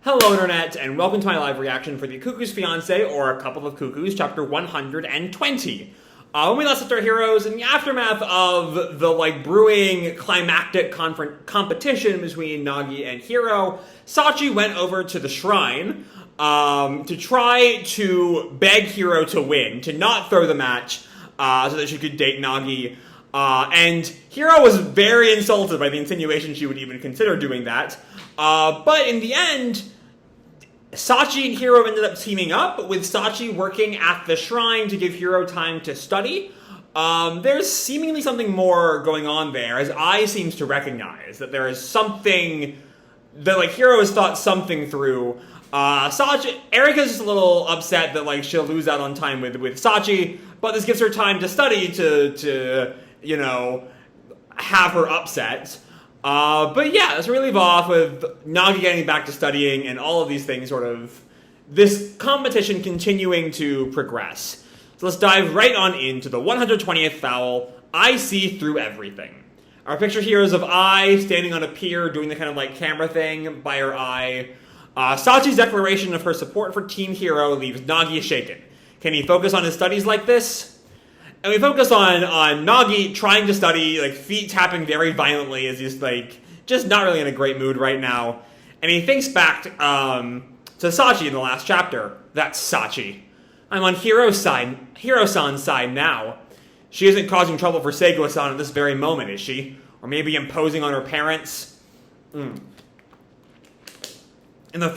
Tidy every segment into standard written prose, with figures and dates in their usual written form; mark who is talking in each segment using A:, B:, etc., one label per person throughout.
A: Hello Internet, and welcome to my live reaction for the Cuckoo's Fiancee, or A Couple of Cuckoos, chapter 120. When we last left our heroes, in the aftermath of the, brewing climactic competition between Nagi and Hiro, Sachi went over to the shrine, to try to beg Hiro to win, to not throw the match, so that she could date Nagi. And Hiro was very insulted by the insinuation she would even consider doing that. But in the end, Sachi and Hiro ended up teaming up, with Sachi working at the shrine to give Hiro time to study. There's seemingly something more going on there, as Ai seems to recognize that there is something that, Hiro has thought something through. Erika's just a little upset that, she'll lose out on time with Sachi, but this gives her time to study to have her upset. But yeah, let's really leave off with Nagi getting back to studying and all of these things this competition continuing to progress. So let's dive right on into the 120th foul, I See Through Everything. Our picture here is of Ai standing on a pier doing the kind of camera thing by her eye. Sachi's declaration of her support for Team Hiro leaves Nagi shaken. Can he focus on his studies like this? And we focus on Nagi trying to study, feet tapping very violently as he's, just not really in a great mood right now. And he thinks back to Sachi in the last chapter. That's Sachi. I'm on Hiro-san's side now. She isn't causing trouble for Seiko-san at this very moment, is she? Or maybe imposing on her parents? And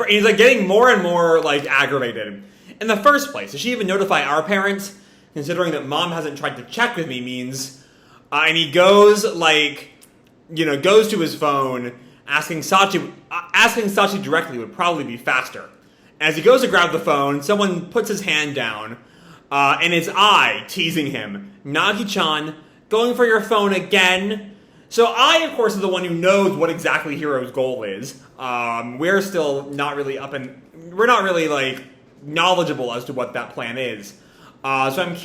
A: he's, getting more and more, aggravated. In the first place, does she even notify our parents? Considering that Mom hasn't tried to check with me means... and he goes, goes to his phone, asking Sachi directly would probably be faster. As he goes to grab the phone, someone puts his hand down, and it's Ai teasing him. Nagi-chan, going for your phone again? So Ai, of course, is the one who knows what exactly Hiro's goal is. We're still not really we're not really, knowledgeable as to what that plan is. So I'm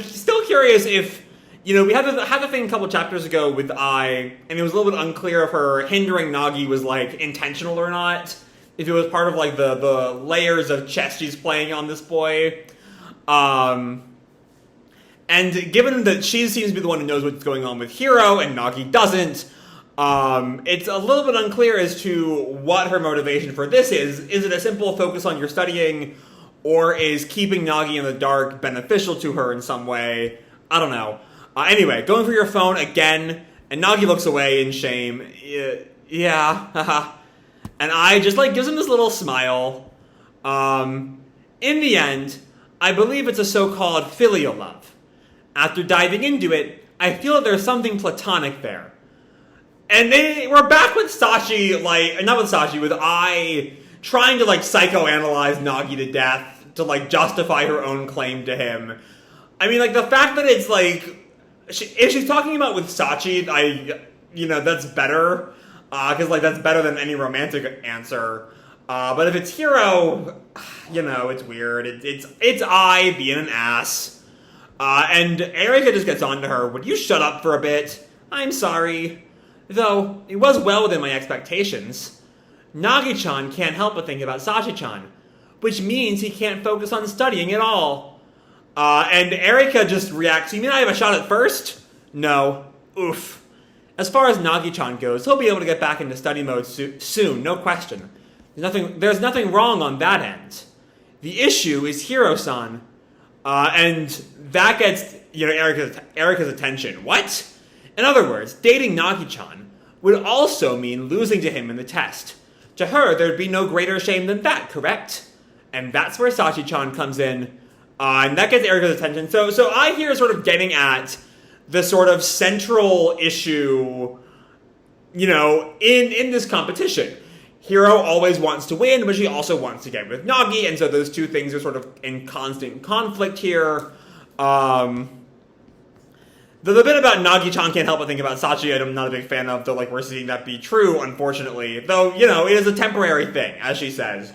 A: still curious if, we had the thing a couple chapters ago with Ai, and it was a little bit unclear if her hindering Nagi was, intentional or not. If it was part of, the layers of chess she's playing on this boy. And given that she seems to be the one who knows what's going on with Hiro, and Nagi doesn't, it's a little bit unclear as to what her motivation for this is. Is it a simple focus on your studying, or is keeping Nagi in the dark beneficial to her in some way? I don't know. Anyway, going for your phone again, and Nagi looks away in shame. Yeah, haha. And I just, gives him this little smile. In the end, I believe it's a so-called filial love. After diving into it, I feel that there's something platonic there. And we're back with Sachi, not with Sachi, with Ai trying to, psychoanalyze Nagi to death to, justify her own claim to him. I mean, the fact that it's, if she's talking about with Sachi, that's better. Because, that's better than any romantic answer. But if it's Hiro, it's weird. It's Ai being an ass. And Erika just gets on to her. Would you shut up for a bit? I'm sorry. Though, it was well within my expectations. Nagi-chan can't help but think about Sachi-chan, which means he can't focus on studying at all. And Erika just reacts, you mean I have a shot at first? No. Oof. As far as Nagi-chan goes, he'll be able to get back into study mode soon, no question. There's nothing wrong on that end. The issue is Hiro-san. And that gets, Erika's attention. What? In other words, dating Nagi-chan would also mean losing to him in the test. To her, there'd be no greater shame than that, correct? And that's where Sachi-chan comes in, and that gets Erika's attention. So I here sort of getting at the sort of central issue, in this competition. Hiro always wants to win, but she also wants to get with Nagi, and so those two things are sort of in constant conflict here. The bit about Nagi-chan can't help but think about Sachi, I'm not a big fan of, though, we're seeing that be true, unfortunately. Though, it is a temporary thing, as she says.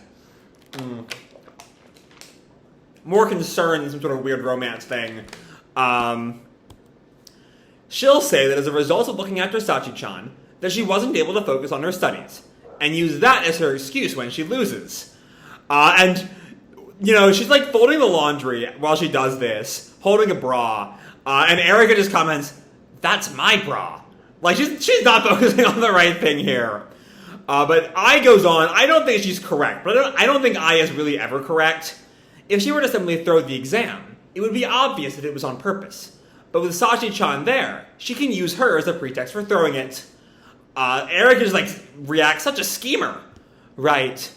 A: More concern than some sort of weird romance thing. She'll say that as a result of looking after Sachi-chan, that she wasn't able to focus on her studies. and use that as her excuse when she loses. And, she's like folding the laundry while she does this, holding a bra, and Erika just comments, "That's my bra." Like, she's not focusing on the right thing here. But I goes on, I don't think she's correct, but I don't think I is really ever correct. If she were to simply throw the exam, it would be obvious that it was on purpose. But with Sachi-chan there, she can use her as a pretext for throwing it. Erika just, reacts, such a schemer. Right.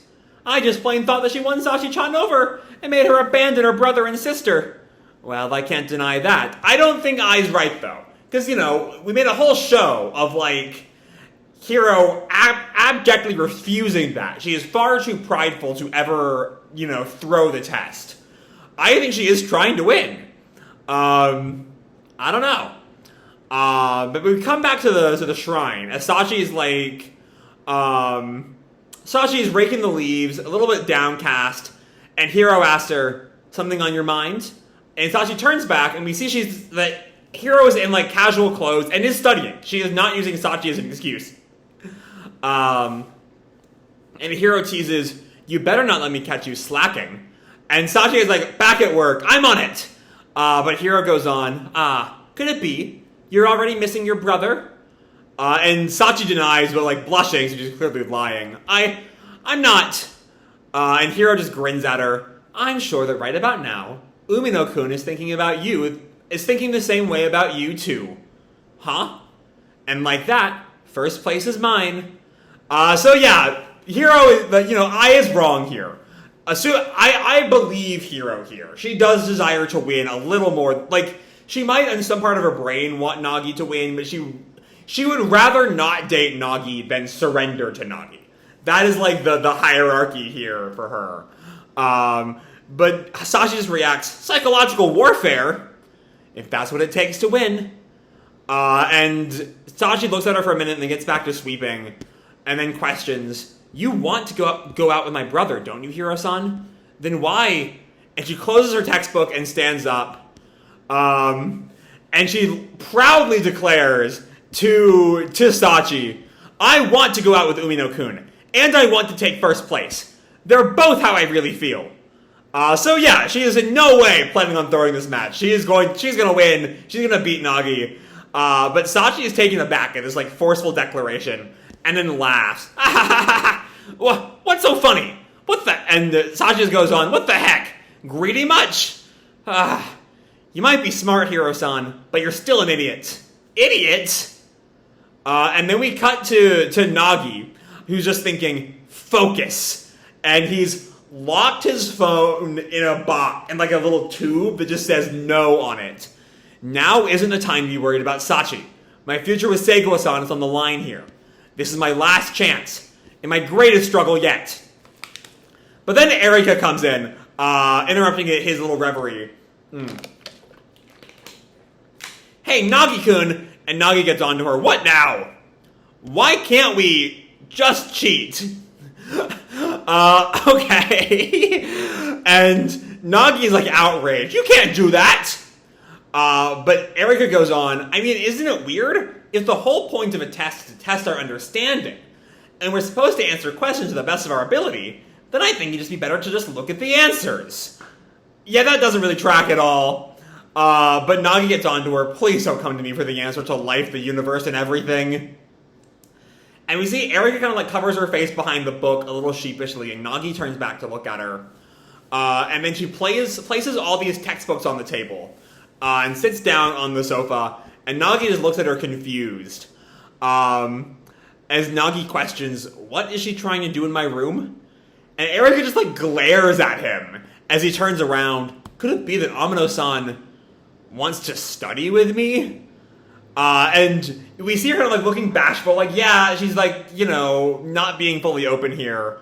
A: I just plain thought that she won Sachi-chan over and made her abandon her brother and sister. Well, I can't deny that. I don't think I's right, though. Because, we made a whole show of, Hiro abjectly refusing that. She is far too prideful to ever, throw the test. I think she is trying to win. I don't know. But we come back to the shrine, as Sachi is Sachi is raking the leaves, a little bit downcast, and Hiro asks her, "Something on your mind?" And Sachi turns back, and we see that Hiro is in casual clothes and is studying. She is not using Sachi as an excuse. And Hiro teases, "You better not let me catch you slacking." And Sachi is "Back at work, I'm on it." But Hiro goes on, "Could it be? You're already missing your brother?" And Sachi denies, but blushing, so she's clearly lying. I'm not. And Hiro just grins at her. "I'm sure that right about now, Umino-kun is thinking the same way about you too." Huh? And like that, first place is mine. So yeah, Hiro is, I is wrong here. I believe Hiro here. She does desire to win a little more. She might, in some part of her brain, want Nagi to win, but she would rather not date Nagi than surrender to Nagi. That is the hierarchy here for her. But Sachi just reacts, "Psychological warfare? If that's what it takes to win." And Sachi looks at her for a minute and then gets back to sweeping, and then questions, "You want to go out with my brother, don't you, Hiro-san? Then why?" And she closes her textbook and stands up. And she proudly declares to Sachi, "I want to go out with Umino-kun, and I want to take first place. They're both how I really feel." So yeah, she is in no way planning on throwing this match. She's gonna win. She's gonna beat Nagi. But Sachi is taken aback at this forceful declaration, and then laughs. What's so funny? And Sachi just goes on, "What the heck? Greedy much? You might be smart, Hiro-san, but you're still an idiot." Idiot? And then we cut to Nagi, who's just thinking, "Focus." And he's locked his phone in a box, in a little tube that just says "no" on it. Now isn't the time to be worried about Sachi. My future with Seigo-san is on the line here. This is my last chance, and my greatest struggle yet. But then Erika comes in, interrupting his little reverie. "Hey, Nagi-kun," and Nagi gets on to her. "What now? Why can't we just cheat?" Okay. And Nagi's outraged. "You can't do that." But Erika goes on, "Isn't it weird? If the whole point of a test is to test our understanding, and we're supposed to answer questions to the best of our ability, then I think it'd just be better to just look at the answers." Yeah, that doesn't really track at all. But Nagi gets on to her, "Please don't come to me for the answer to life, the universe, and everything." And we see Erika kind of covers her face behind the book a little sheepishly, and Nagi turns back to look at her. And then she places all these textbooks on the table, and sits down on the sofa, and Nagi just looks at her confused. As Nagi questions, "What is she trying to do in my room?" And Erika just glares at him as he turns around. "Could it be that Amino-san wants to study with me?" And we see her kind of looking bashful, yeah, she's not being fully open here.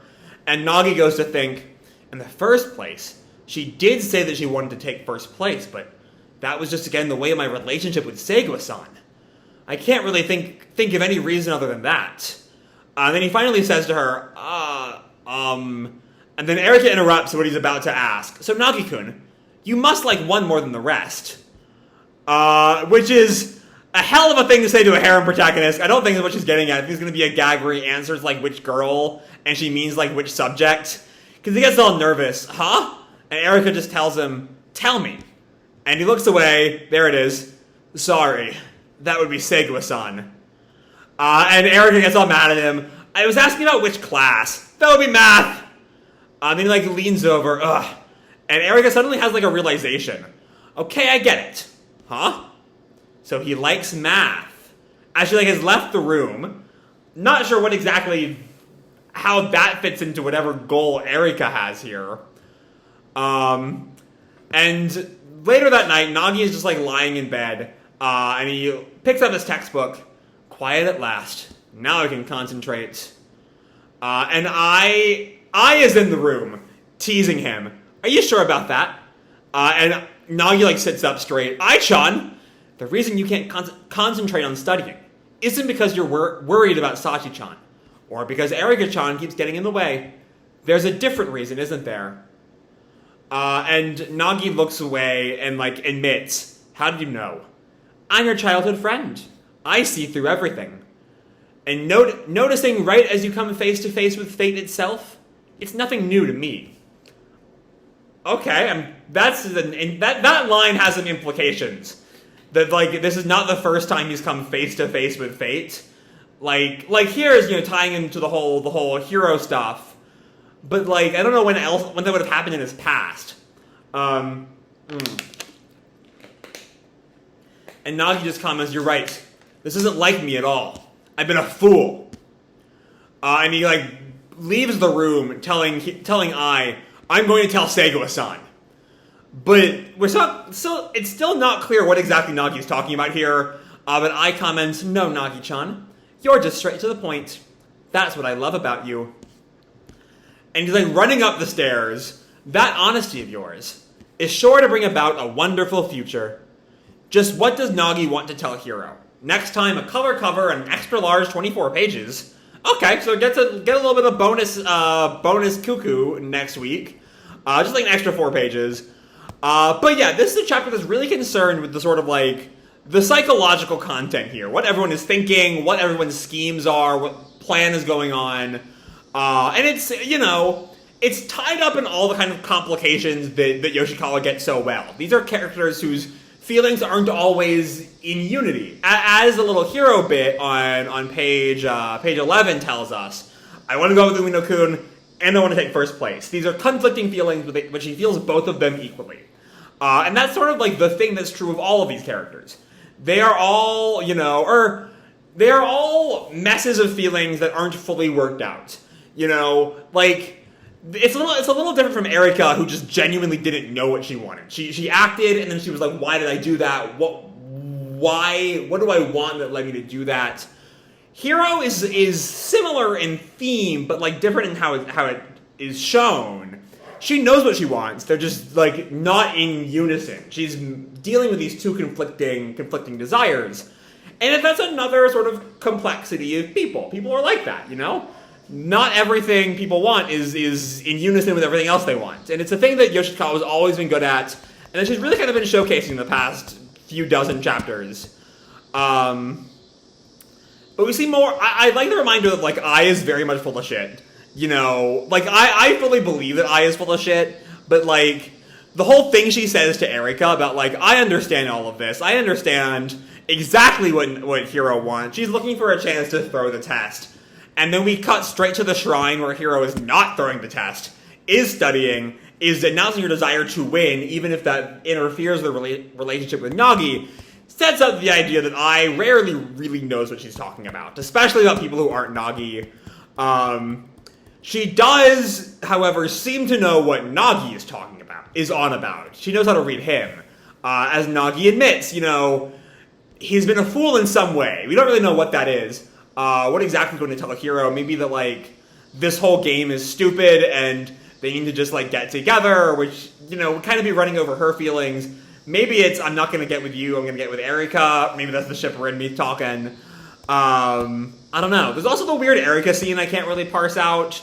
A: And Nagi goes to think, in the first place, she did say that she wanted to take first place, but that was just again the way of my relationship with Seigo-san. I can't really think of any reason other than that. And then he finally says to her, and then Erika interrupts what he's about to ask. "So Nagi-kun, you must like one more than the rest." Which is a hell of a thing to say to a harem protagonist. I don't think that's what she's getting at. I think it's going to be a gag where he answers, like, which girl, and she means, like, which subject. Because he gets all nervous. Huh? And Erika just tells him, tell me. And he looks away. There it is. Sorry. That would be Seguo-san. And Erika gets all mad at him. I was asking about which class. That would be math. Then he, like, leans over. Ugh. And Erika suddenly has, like, a realization. Okay, I get it. Huh? So he likes math. As she, like, has left the room. Not sure what exactly... how that fits into whatever goal Erika has here. And later that night, Nagi is just, like, lying in bed. And he picks up his textbook. Quiet at last. Now I can concentrate. And I is in the room, teasing him. Are you sure about that? And Nagi, like, sits up straight. Ai-chan, the reason you can't concentrate on studying isn't because you're worried about Sachi-chan, or because Erika-chan keeps getting in the way. There's a different reason, isn't there? And Nagi looks away and, like, admits, how did you know? I'm your childhood friend. I see through everything. And noticing right as you come face to face with fate itself, it's nothing new to me. Okay, that line has some implications. That, like, this is not the first time he's come face to face with fate. Like here is, you know, tying into the whole Hiro stuff. But, like, I don't know when that would have happened in his past. And Nagi just comments, you're right. This isn't like me at all. I've been a fool. And he, like, leaves the room telling I'm going to tell Seguo-san. But it's still not clear what exactly Nagi's talking about here. But I comment, no, Nagi-chan. You're just straight to the point. That's what I love about you. And he's, like, running up the stairs. That honesty of yours is sure to bring about a wonderful future. Just what does Nagi want to tell Hiro? Next time, a color cover and an extra large 24 pages. Okay, so get a little bit of bonus Cuckoo next week. Just like an extra 4 pages. But yeah, this is a chapter that's really concerned with the sort of, like, the psychological content here. What everyone is thinking, what everyone's schemes are, what plan is going on. And it's, you know, it's tied up in all the kind of complications that Yoshikawa gets so well. These are characters whose feelings aren't always in unity. As the little Hiro bit on page 11 tells us, I want to go with Umino-kun, and I want to take first place. These are conflicting feelings, but she feels both of them equally. And that's sort of like the thing that's true of all of these characters. They are all, you know, they are all messes of feelings that aren't fully worked out. You know, like, it's a little different from Erika, who just genuinely didn't know what she wanted. She acted, and then she was like, why did I do that? What do I want that led me to do that? Hiro is similar in theme, but, like, different in how it is shown. She knows what she wants. They're just, like, not in unison. She's dealing with these two conflicting desires. And that's another sort of complexity of people. People are like that, you know? Not everything people want is in unison with everything else they want. And it's a thing that Yoshikawa has always been good at, and that she's really kind of been showcasing in the past few dozen chapters. But we see more. I like the reminder that, like, Ai is very much full of shit. You know, like, I fully believe that Ai is full of shit, but, like, the whole thing she says to Erika about, like, I understand all of this. I understand exactly what Hiro wants. She's looking for a chance to throw the test. And then we cut straight to the shrine where Hiro is not throwing the test, is studying, is announcing her desire to win, even if that interferes with the relationship with Nagi, sets up the idea that Ai rarely really knows what she's talking about, especially about people who aren't Nagi. She does, however, seem to know what Nagi is on about. She knows how to read him. As Nagi admits, you know, he's been a fool in some way. We don't really know what that is. What exactly is going to tell Hiro? Maybe that, like, this whole game is stupid and they need to just, like, get together, which, you know, would kind of be running over her feelings. Maybe it's, I'm not going to get with you, I'm going to get with Erika. Maybe that's the shipper in me talking. I don't know. There's also the weird Erika scene I can't really parse out,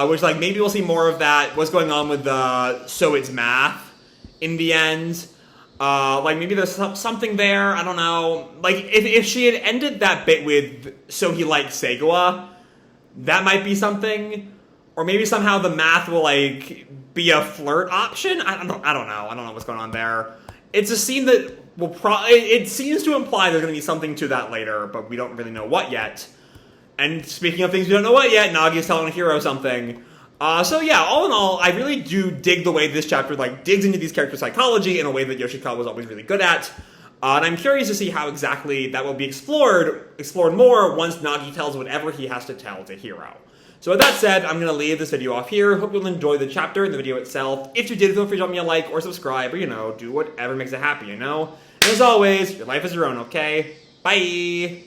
A: which, like, maybe we'll see more of that. What's going on with the So It's Math in the end. Like, maybe there's something there, I don't know. Like, if she had ended that bit with, so he likes Segawa, that might be something. Or maybe somehow the math will, like, be a flirt option? I don't know. I don't know what's going on there. It's a scene that will it seems to imply there's going to be something to that later, but we don't really know what yet. And speaking of things we don't know what yet, Nagi is telling Hiro something. So yeah, all in all, I really do dig the way this chapter, like, digs into these characters' psychology in a way that Yoshikawa was always really good at. And I'm curious to see how exactly that will be explored more once Nagi tells whatever he has to tell to Hiro. So with that said, I'm going to leave this video off here. Hope you'll enjoy the chapter and the video itself. If you did, feel free to drop me a like or subscribe, or, do whatever makes it happy, And as always, your life is your own, okay? Bye!